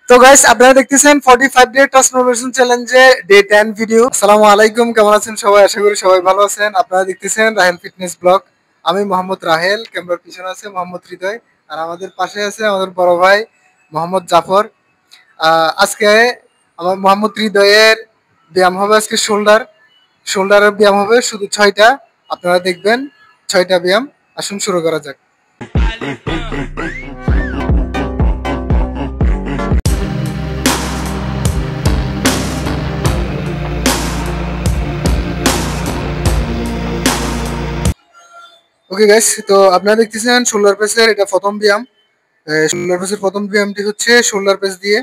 তো গাইস আপনারা দেখতেছেন 45 ডে ট্রান্সফরমেশন চ্যালেঞ্জে ডে 10 ভিডিও। আসসালামু আলাইকুম, কেমন আছেন সবাই? আশা করি সবাই ভালো আছেন। আপনারা দেখতেছেন রাহেল ফিটনেস ব্লগ। আমি মোহাম্মদ রাহেল, ক্যামেরার পিছনে আছে মোহাম্মদ হৃদয়, আর আমাদের পাশে আছে আমাদের বড় ভাই মোহাম্মদ জাফর। আজকে আমার মোহাম্মদ হৃদয়ের ব্যায়াম হবে আজকে শোল্ডারের ব্যায়াম হবে শুধু 6টা। আপনারা দেখবেন 6টা ব্যায়াম। আসুন শুরু করা যাক। ওকে গাইস, তো আপনারা দেখতেছেন শোল্ডার প্রেসের এটা প্রথম ব্যায়াম। শোল্ডার প্রেসের প্রথম ব্যায়ামটি হচ্ছে শোল্ডার প্রেস দিয়ে।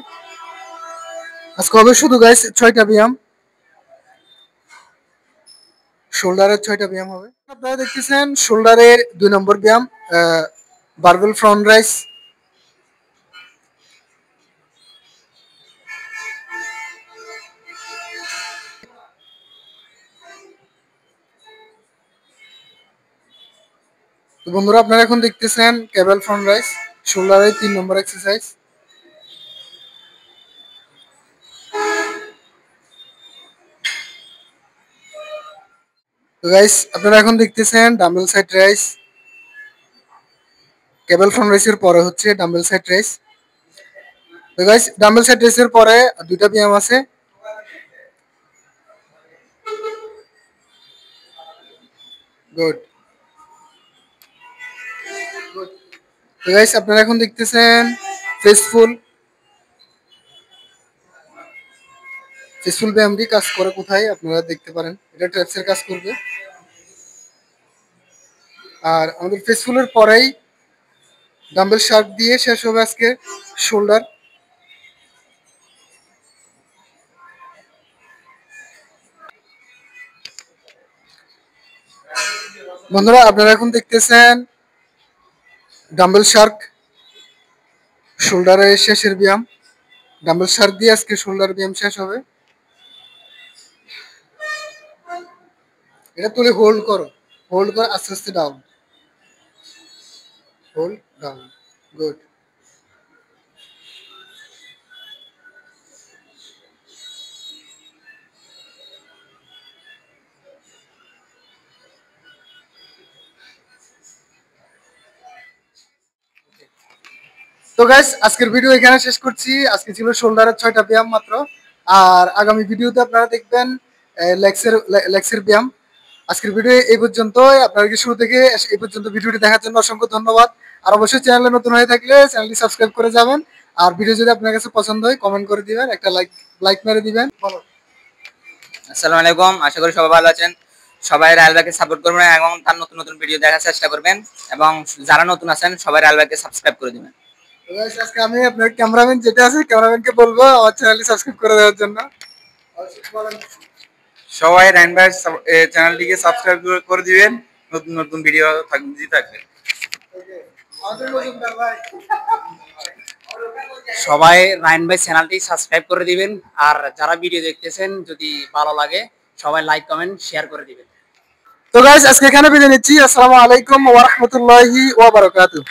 আজকে হবে শুধু গাইস 6টা ব্যায়াম, শোল্ডারের 6টা ব্যায়াম হবে। আপনারা দেখতেছেন শোল্ডারের 2 নম্বর ব্যায়াম, বারবেল ফ্রন্ট রাইস। তো বন্ধুরা আপনারা এখন দেখতেছেন কেবল ফ্রন্ট রাইস, শোল্ডারের 3 নম্বর এক্সারসাইজ। তো গাইস আপনারা এখন দেখতেছেন ডাম্বেল সাইড রাইস। কেবল ফ্রন্ট রাইসের পরে হচ্ছে ডাম্বেল সাইড রাইস। তো গাইস ডাম্বেল সাইড রাইসের পরে 2টা ব্যায়াম আছে। গুড। তো গাইস আপনারা এখন দেখতেছেন ফেসফুল ফেসফুল ব্যায়ামটি কাজ করে কোথায় আপনারা দেখতে পারেন, এটা ট্র্যাপসের কাজ করবে। আর আমাদের ফেসফুলের পরেই ডাম্বেল শার্ক দিয়ে শেষ হবে আজকে শোল্ডার। বন্ধুরা আপনারা এখন দেখতেছেন ডাম্বেল শার্ক, শোল্ডারের শেষের ব্যায়াম। ডাম্বেল শার্ক দিয়ে আজকে শোল্ডার ব্যায়াম শেষ হবে। এটা তুলে হোল্ড করো, হোল্ড করে আস্তে আস্তে ডাউন, হোল্ড ডাউন। গুড। তো গাইস আজকের ভিডিও এখানে শেষ করছি। আজকে ছিল শোল্ডারের 6টা ব্যায়াম মাত্র। আর আগামী ভিডিওতে আপনারা দেখবেন লেগসের ব্যায়াম। আজকের ভিডিও এই পর্যন্তই। আপনাদেরকে শুরু থেকে এই পর্যন্ত ভিডিওটি দেখার জন্য অসংখ্য ধন্যবাদ। আর অবশ্যই চ্যানেলে নতুন হয়ে থাকলে চ্যানেলটি সাবস্ক্রাইব করে যাবেন। আর ভিডিও যদি আপনার কাছে পছন্দ হয় কমেন্ট করে দিবেন, একটা লাইক মেরে দিবেন। বলো। আসসালামু আলাইকুম, আশা করি সবাই ভালো আছেন। সবাই রাহেল ভাইকে সাপোর্ট করবেন এবং তার নতুন নতুন ভিডিও দেখার চেষ্টা করবেন, এবং যারা নতুন আছেন সবাই রাহেল ভাইকে সাবস্ক্রাইব করে দিবেন। আজকে আমি আপনার ক্যামেরাম্যান যেটা আছে ক্যামেরাম্যানকে বলবো আমার চ্যানেলটি সাবস্ক্রাইব করে দেওয়ার জন্য। সবাই রাহেল ভাই চ্যানেলটিকে সাবস্ক্রাইব করে দিবেন, নতুন নতুন ভিডিও থাকবে। সবাই রায়ন ভাই চ্যানেলটি সাবস্ক্রাইব করে দিবেন, আর যারা ভিডিও দেখতেছেন যদি ভালো লাগে সবাই লাইক কমেন্ট শেয়ার করে দিবেন। তো গাইস আজকে এখানে বিদায় নিচ্ছি। আসসালামু আলাইকুম ওয়া রাহমাতুল্লাহি ওয়া বারাকাতুহু।